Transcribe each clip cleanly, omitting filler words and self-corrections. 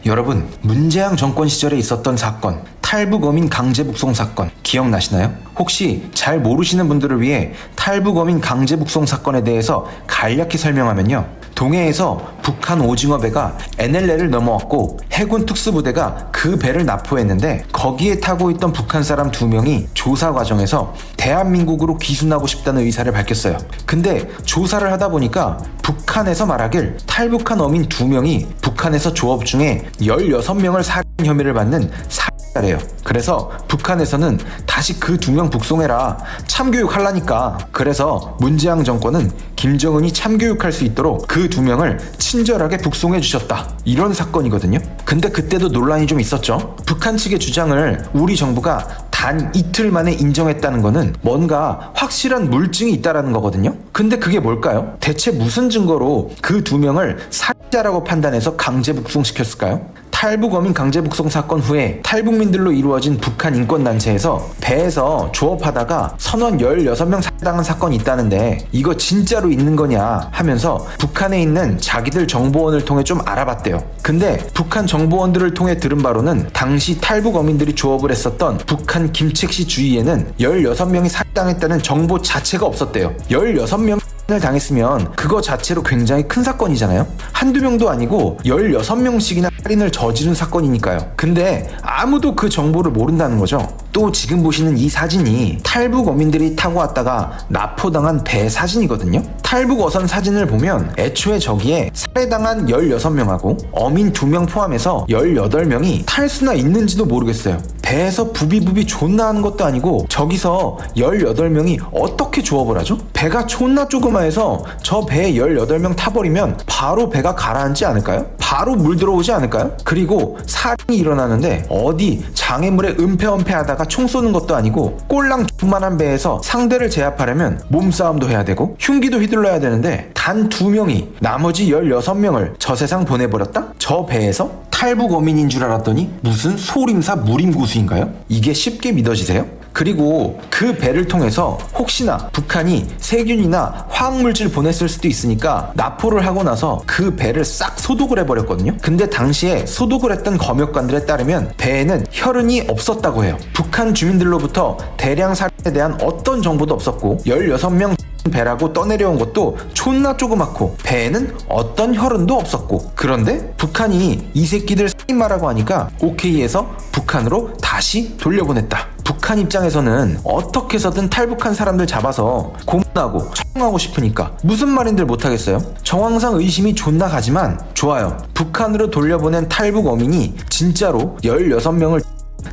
여러분, 문재양 정권 시절에 있었던 사건, 탈북어민 강제북송 사건 기억나시나요? 혹시 잘 모르시는 분들을 위해 탈북어민 강제북송 사건에 대해서 간략히 설명하면요, 동해에서 북한 오징어 배가 NLL을 넘어왔고 해군 특수부대가 그 배를 납포했는데, 거기에 타고 있던 북한 사람 2명이 조사 과정에서 대한민국으로 귀순하고 싶다는 의사를 밝혔어요. 근데 조사를 하다 보니까 북한에서 말하길 탈북한 어민 2명이 북한에서 조업 중에 16명을 살인 혐의를 받는 살인자래요. 그래서 북한에서는 다시 그 2명 북송해라, 참교육 하려니까. 그래서 문재양 정권은 김정은이 참교육할 수 있도록 그 2명을 친절하게 북송해 주셨다, 이런 사건이거든요. 근데 그때도 논란이 좀 있었죠. 북한 측의 주장을 우리 정부가 단 이틀 만에 인정했다는 거는 뭔가 확실한 물증이 있다라는 거거든요. 근데 그게 뭘까요? 대체 무슨 증거로 그 2명을 살인자라고 판단해서 강제 북송시켰을까요? 탈북어민 강제북송 사건 후에 탈북민들로 이루어진 북한 인권단체에서 배에서 조업하다가 선원 16명 살해당한 사건이 있다는데 이거 진짜로 있는 거냐 하면서 북한에 있는 자기들 정보원을 통해 좀 알아봤대요. 근데 북한 정보원들을 통해 들은 바로는 당시 탈북어민들이 조업을 했었던 북한 김책시 주위에는 16명이 살해당했다는 정보 자체가 없었대요. 16명 을 당했으면 그거 자체로 굉장히 큰 사건이잖아요. 한두 명도 아니고 16명씩이나 살인을 저지른 사건이니까요. 근데 아무도 그 정보를 모른다는 거죠. 또 지금 보시는 이 사진이 탈북 어민들이 타고 왔다가 납포당한 배 사진이거든요. 탈북 어선 사진을 보면 애초에 저기에 살해당한 16명하고 어민 2명 포함해서 18명이 탈 수나 있는지도 모르겠어요. 배에서 부비부비 존나 하는 것도 아니고 저기서 18명이 어떻게 조업을 하죠? 배가 존나 조그마해서 저 배에 18명 타버리면 바로 배가 가라앉지 않을까요? 바로 물 들어오지 않을까요? 그리고 살인이 일어나는데 어디 장애물에 은폐하다가 총 쏘는 것도 아니고 꼴랑 조그만한 배에서 상대를 제압하려면 몸싸움도 해야 되고 흉기도 휘둘러야 되는데 단 2명이 나머지 16명을 저 세상 보내버렸다? 저 배에서? 탈북 어민인 줄 알았더니 무슨 소림사 무림고수인가요? 이게 쉽게 믿어지세요? 그리고 그 배를 통해서 혹시나 북한이 세균이나 화학물질 보냈을 수도 있으니까 납포를 하고 나서 그 배를 싹 소독을 해버렸거든요. 근데 당시에 소독을 했던 검역관들에 따르면 배에는 혈흔이 없었다고 해요. 북한 주민들로부터 대량 살인에 대한 어떤 정보도 없었고 16명 배라고 떠내려온 것도 존나 조그맣고 배에는 어떤 혈흔도 없었고, 그런데 북한이 이 새끼들 살인마라고 하니까 오케이 해서 북한으로 다시 돌려보냈다. 북한 입장에서는 어떻게 해서든 탈북한 사람들 잡아서 고문하고 처형하고 싶으니까 무슨 말인들 못하겠어요? 정황상 의심이 존나 가지만 좋아요, 북한으로 돌려보낸 탈북 어민이 진짜로 16명을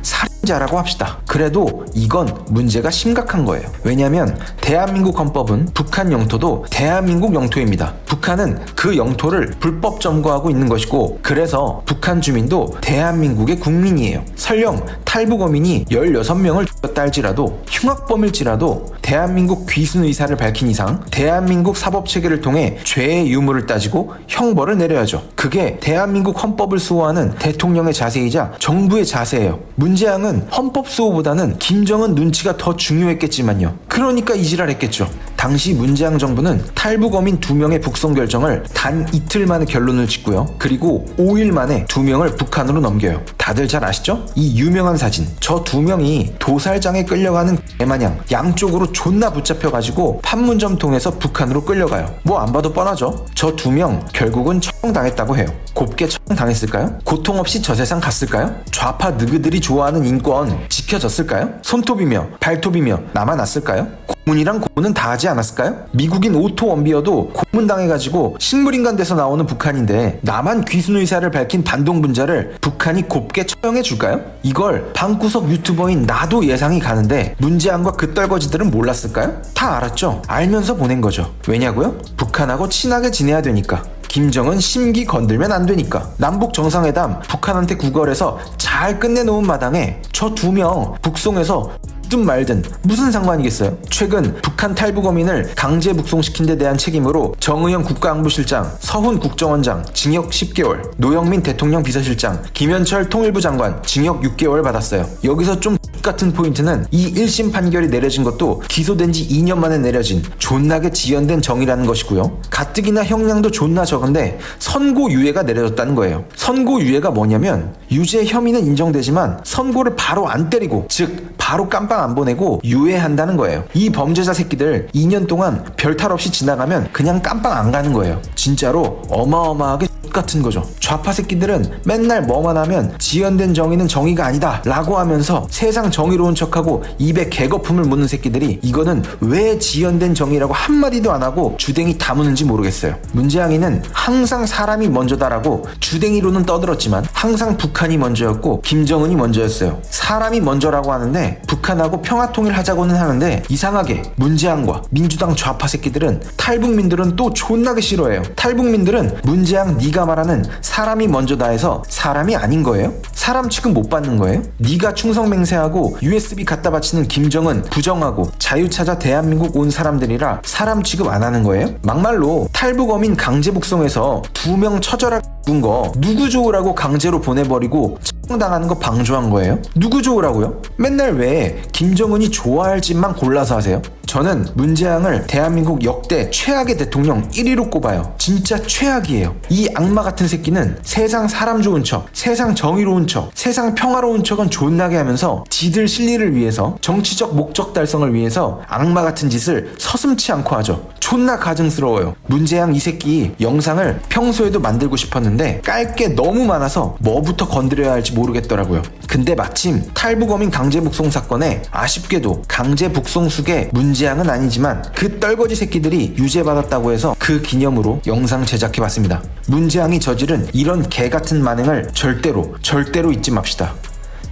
살인자라고 합시다. 그래도 이건 문제가 심각한 거예요. 왜냐면 대한민국 헌법은 북한 영토도 대한민국 영토입니다. 북한은 그 영토를 불법 점거하고 있는 것이고, 그래서 북한 주민도 대한민국의 국민이에요. 설령 탈북 어민이 16명을 죽였다 할지라도, 흉악범일지라도 대한민국 귀순 의사를 밝힌 이상 대한민국 사법체계를 통해 죄의 유무를 따지고 형벌을 내려야죠. 그게 대한민국 헌법을 수호하는 대통령의 자세이자 정부의 자세예요. 문재양은 헌법 수호보다는 김정은 눈치가 더 중요했겠지만요. 그러니까 이지랄 했겠죠. 당시 문재양 정부는 탈북 어민 2명의 북송 결정을 단 이틀 만에 결론을 짓고요. 그리고 5일 만에 2명을 북한으로 넘겨요. 다들 잘 아시죠? 이 유명한 사진. 저 2명이 도살장에 끌려가는 개마냥 양쪽으로 존나 붙잡혀가지고 판문점 통해서 북한으로 끌려가요. 뭐 안 봐도 뻔하죠? 저 2명 결국은 처형당했다고 해요. 곱게 처형당했을까요? 고통 없이 저 세상 갔을까요? 좌파 느그들이 좋아하는 인권 지켜졌을까요? 손톱이며 발톱이며 남아났을까요? 고문이랑 고문은 다 하지 않았을까요? 미국인 오토 원비어도 고문당해가지고 식물인간 돼서 나오는 북한인데 나만 귀순 의사를 밝힌 반동분자를 북한이 곱게 처형해줄까요? 이걸 방구석 유튜버인 나도 예상이 가는데 문재양과 그 떨거지들은 몰랐을까요? 다 알았죠? 알면서 보낸 거죠. 왜냐고요? 북한하고 친하게 지내야 되니까. 김정은 심기 건들면 안 되니까. 남북 정상회담 북한한테 구걸해서 잘 끝내놓은 마당에 저 2명 북송해서 든 말든 무슨 상관이겠어요? 최근 북한 탈북 어민을 강제 북송시킨 데 대한 책임으로 정의영 국가안보실장, 서훈 국정원장 징역 10개월, 노영민 대통령 비서실장, 김현철 통일부 장관 징역 6개월 받았어요. 여기서 좀 같은 포인트는 이 1심 판결이 내려진 것도 기소된 지 2년 만에 내려진 존나게 지연된 정의라는 것이고요. 가뜩이나 형량도 존나 적은데 선고유예가 내려졌다는 거예요. 선고유예가 뭐냐면 유죄 혐의는 인정되지만 선고를 바로 안 때리고, 즉 바로 깜빵 안 보내고 유예한다는 거예요. 이 범죄자 새끼들 2년 동안 별탈 없이 지나가면 그냥 깜빵 안 가는 거예요. 진짜로 어마어마하게 같은 거죠. 좌파 새끼들은 맨날 뭐만 하면 지연된 정의는 정의가 아니다 라고 하면서 세상 정의로운 척하고 입에 개거품을 묻는 새끼들이 이거는 왜 지연된 정의라고 한마디도 안 하고 주댕이 다 무는지 모르겠어요. 문재양이는 항상 사람이 먼저다라고 주댕이로는 떠들었지만 항상 북한이 먼저였고 김정은이 먼저였어요. 사람이 먼저라고 하는데 북한하고 평화통일 하자고는 하는데 이상하게 문재양과 민주당 좌파 새끼들은 탈북민들은 또 존나게 싫어해요. 탈북민들은 문재양 네가 말하는 사람이 먼저다 해서 사람이 아닌 거예요? 사람 취급 못 받는 거예요? 네가 충성맹세하고 USB 갖다 바치는 김정은 부정하고 자유 찾아 대한민국 온 사람들이라 사람 취급 안 하는 거예요? 막말로 탈북어민 강제 북송해서 2명 처절하게 죽은 거 누구 좋으라고 강제로 보내버리고 당하는 거 방조한 거예요? 누구 좋으라고요? 맨날 왜 김정은이 좋아할 짓만 골라서 하세요? 저는 문재양을 대한민국 역대 최악의 대통령 1위로 꼽아요. 진짜 최악이에요. 이 악마 같은 새끼는 세상 사람 좋은 척, 세상 정의로운 척, 세상 평화로운 척은 존나게 하면서 지들 실리를 위해서, 정치적 목적 달성을 위해서 악마 같은 짓을 서슴지 않고 하죠. 존나 가증스러워요. 문재양 이 새끼 영상을 평소에도 만들고 싶었는데 깔 게 너무 많아서 뭐부터 건드려야 할지 모르겠더라고요. 근데 마침 탈북어민 강제 북송 사건에 아쉽게도 강제 북송 수계 문재양은 아니지만 그 떨거지 새끼들이 유죄받았다고 해서 그 기념으로 영상 제작해봤습니다. 문재양이 저지른 이런 개 같은 만행을 절대로 잊지 맙시다.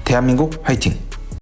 대한민국 화이팅!